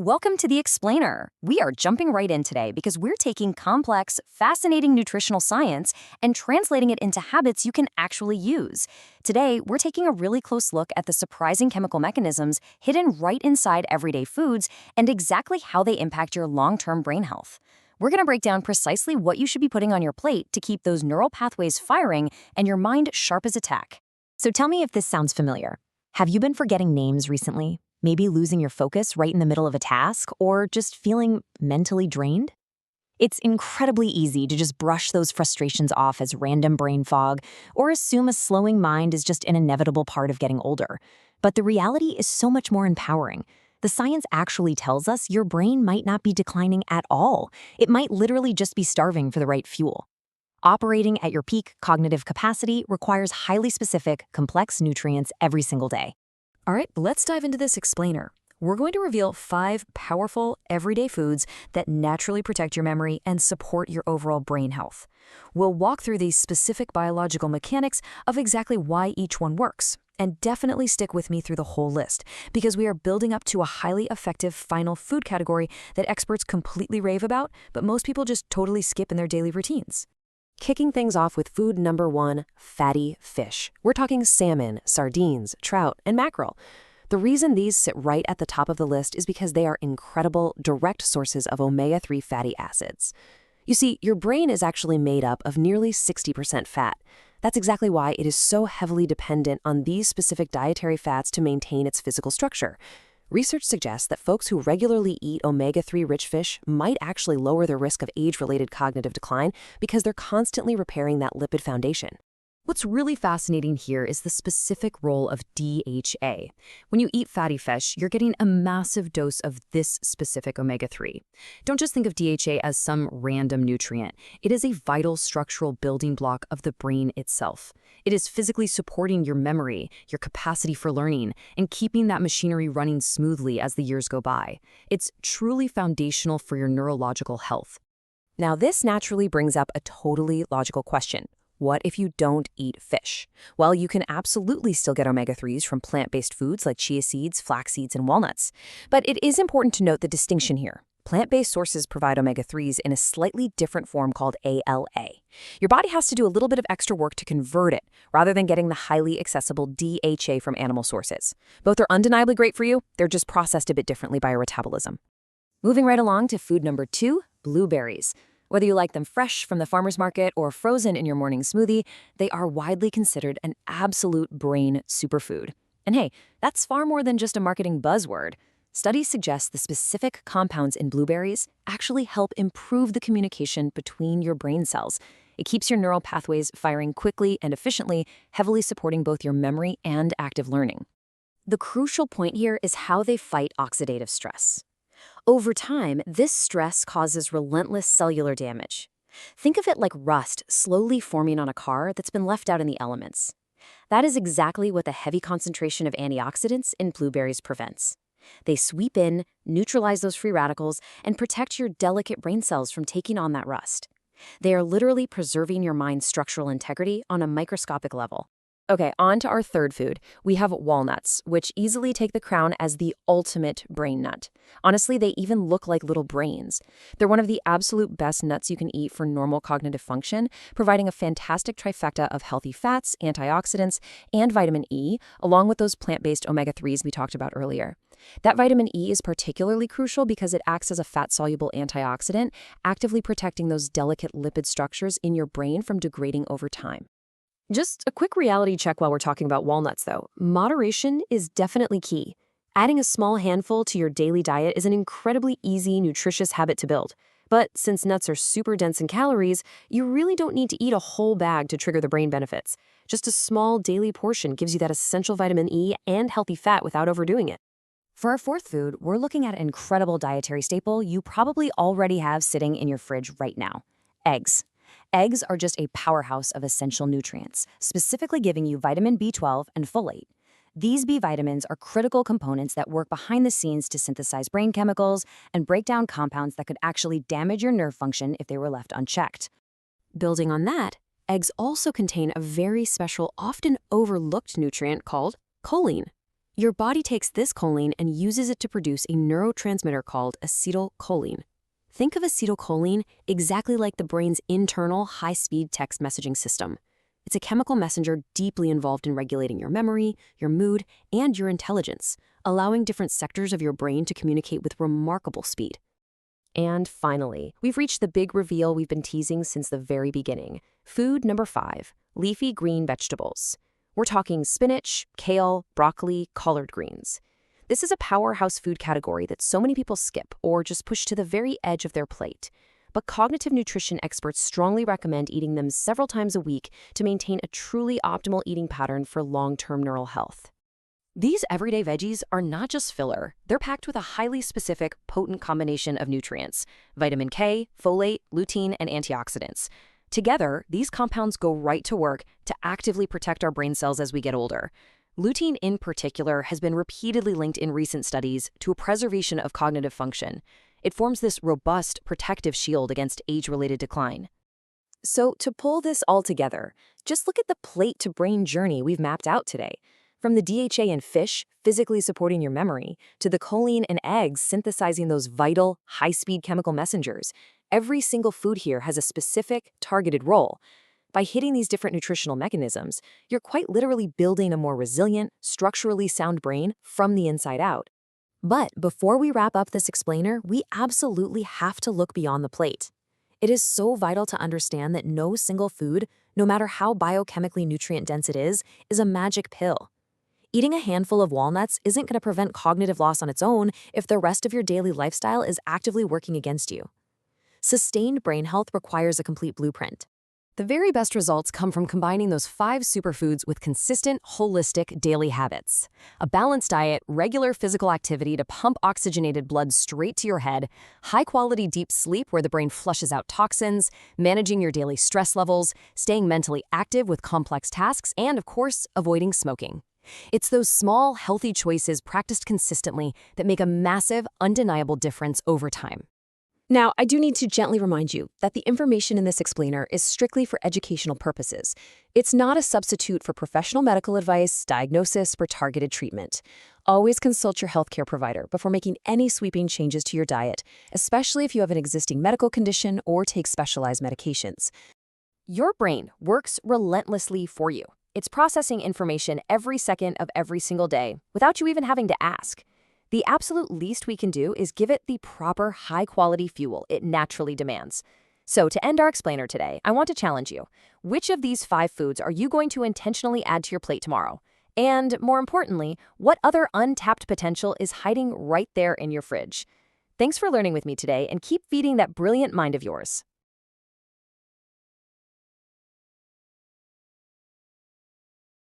Welcome to The Explainer. We are jumping right in today because we're taking complex, fascinating nutritional science and translating it into habits you can actually use. Today, we're taking a really close look at the surprising chemical mechanisms hidden right inside everyday foods and exactly how they impact your long-term brain health. We're going to break down precisely what you should be putting on your plate to keep those neural pathways firing and your mind sharp as a tack. So tell me if this sounds familiar. Have you been forgetting names recently? Maybe losing your focus right in the middle of a task, or just feeling mentally drained? It's incredibly easy to just brush those frustrations off as random brain fog, or assume a slowing mind is just an inevitable part of getting older. But the reality is so much more empowering. The science actually tells us your brain might not be declining at all. It might literally just be starving for the right fuel. Operating at your peak cognitive capacity requires highly specific, complex nutrients every single day. All right, let's dive into this explainer. We're going to reveal 5 powerful, everyday foods that naturally protect your memory and support your overall brain health. We'll walk through these specific biological mechanics of exactly why each one works. And definitely stick with me through the whole list, because we are building up to a highly effective final food category that experts completely rave about, but most people just totally skip in their daily routines. Kicking things off with food number 1, fatty fish. We're talking salmon, sardines, trout, and mackerel. The reason these sit right at the top of the list is because they are incredible, direct sources of omega-3 fatty acids. You see, your brain is actually made up of nearly 60% fat. That's exactly why it is so heavily dependent on these specific dietary fats to maintain its physical structure. Research suggests that folks who regularly eat omega-3 rich fish might actually lower their risk of age-related cognitive decline because they're constantly repairing that lipid foundation. What's really fascinating here is the specific role of DHA. When you eat fatty fish, you're getting a massive dose of this specific omega-3. Don't just think of DHA as some random nutrient. It is a vital structural building block of the brain itself. It is physically supporting your memory, your capacity for learning, and keeping that machinery running smoothly as the years go by. It's truly foundational for your neurological health. Now, this naturally brings up a totally logical question. What if you don't eat fish? Well, you can absolutely still get omega-3s from plant-based foods like chia seeds, flax seeds, and walnuts. But it is important to note the distinction here. Plant-based sources provide omega-3s in a slightly different form called ALA. Your body has to do a little bit of extra work to convert it, rather than getting the highly accessible DHA from animal sources. Both are undeniably great for you, they're just processed a bit differently by your metabolism. Moving right along to food number 2, blueberries. Whether you like them fresh from the farmer's market or frozen in your morning smoothie, they are widely considered an absolute brain superfood. And hey, that's far more than just a marketing buzzword. Studies suggest the specific compounds in blueberries actually help improve the communication between your brain cells. It keeps your neural pathways firing quickly and efficiently, heavily supporting both your memory and active learning. The crucial point here is how they fight oxidative stress. Over time, this stress causes relentless cellular damage. Think of it like rust slowly forming on a car that's been left out in the elements. That is exactly what the heavy concentration of antioxidants in blueberries prevents. They sweep in, neutralize those free radicals, and protect your delicate brain cells from taking on that rust. They are literally preserving your mind's structural integrity on a microscopic level. Okay, on to our third food. We have walnuts, which easily take the crown as the ultimate brain nut. Honestly, they even look like little brains. They're one of the absolute best nuts you can eat for normal cognitive function, providing a fantastic trifecta of healthy fats, antioxidants, and vitamin E, along with those plant-based omega-3s we talked about earlier. That vitamin E is particularly crucial because it acts as a fat-soluble antioxidant, actively protecting those delicate lipid structures in your brain from degrading over time. Just a quick reality check while we're talking about walnuts, though. Moderation is definitely key. Adding a small handful to your daily diet is an incredibly easy, nutritious habit to build. But since nuts are super dense in calories, you really don't need to eat a whole bag to trigger the brain benefits. Just a small daily portion gives you that essential vitamin E and healthy fat without overdoing it. For our fourth food, we're looking at an incredible dietary staple you probably already have sitting in your fridge right now: eggs. Eggs are just a powerhouse of essential nutrients, specifically giving you vitamin B12 and folate. These B vitamins are critical components that work behind the scenes to synthesize brain chemicals and break down compounds that could actually damage your nerve function if they were left unchecked. Building on that, eggs also contain a very special, often overlooked nutrient called choline. Your body takes this choline and uses it to produce a neurotransmitter called acetylcholine. Think of acetylcholine exactly like the brain's internal high-speed text messaging system. It's a chemical messenger deeply involved in regulating your memory, your mood, and your intelligence, allowing different sectors of your brain to communicate with remarkable speed. And finally, we've reached the big reveal we've been teasing since the very beginning. Food number 5, leafy green vegetables. We're talking spinach, kale, broccoli, collard greens. This is a powerhouse food category that so many people skip or just push to the very edge of their plate. But cognitive nutrition experts strongly recommend eating them several times a week to maintain a truly optimal eating pattern for long-term neural health. These everyday veggies are not just filler. They're packed with a highly specific, potent combination of nutrients: vitamin K, folate, lutein, and antioxidants. Together, these compounds go right to work to actively protect our brain cells as we get older. Lutein in particular has been repeatedly linked in recent studies to a preservation of cognitive function. It forms this robust, protective shield against age-related decline. So to pull this all together, just look at the plate-to-brain journey we've mapped out today. From the DHA in fish, physically supporting your memory, to the choline in eggs synthesizing those vital, high-speed chemical messengers, every single food here has a specific, targeted role. By hitting these different nutritional mechanisms, you're quite literally building a more resilient, structurally sound brain from the inside out. But before we wrap up this explainer, we absolutely have to look beyond the plate. It is so vital to understand that no single food, no matter how biochemically nutrient-dense it is a magic pill. Eating a handful of walnuts isn't going to prevent cognitive loss on its own if the rest of your daily lifestyle is actively working against you. Sustained brain health requires a complete blueprint. The very best results come from combining those 5 superfoods with consistent, holistic daily habits. A balanced diet, regular physical activity to pump oxygenated blood straight to your head, high-quality deep sleep where the brain flushes out toxins, managing your daily stress levels, staying mentally active with complex tasks, and, of course, avoiding smoking. It's those small, healthy choices practiced consistently that make a massive, undeniable difference over time. Now, I do need to gently remind you that the information in this explainer is strictly for educational purposes. It's not a substitute for professional medical advice, diagnosis, or targeted treatment. Always consult your healthcare provider before making any sweeping changes to your diet, especially if you have an existing medical condition or take specialized medications. Your brain works relentlessly for you. It's processing information every second of every single day without you even having to ask. The absolute least we can do is give it the proper high-quality fuel it naturally demands. So to end our explainer today, I want to challenge you. Which of these 5 foods are you going to intentionally add to your plate tomorrow? And more importantly, what other untapped potential is hiding right there in your fridge? Thanks for learning with me today, and keep feeding that brilliant mind of yours.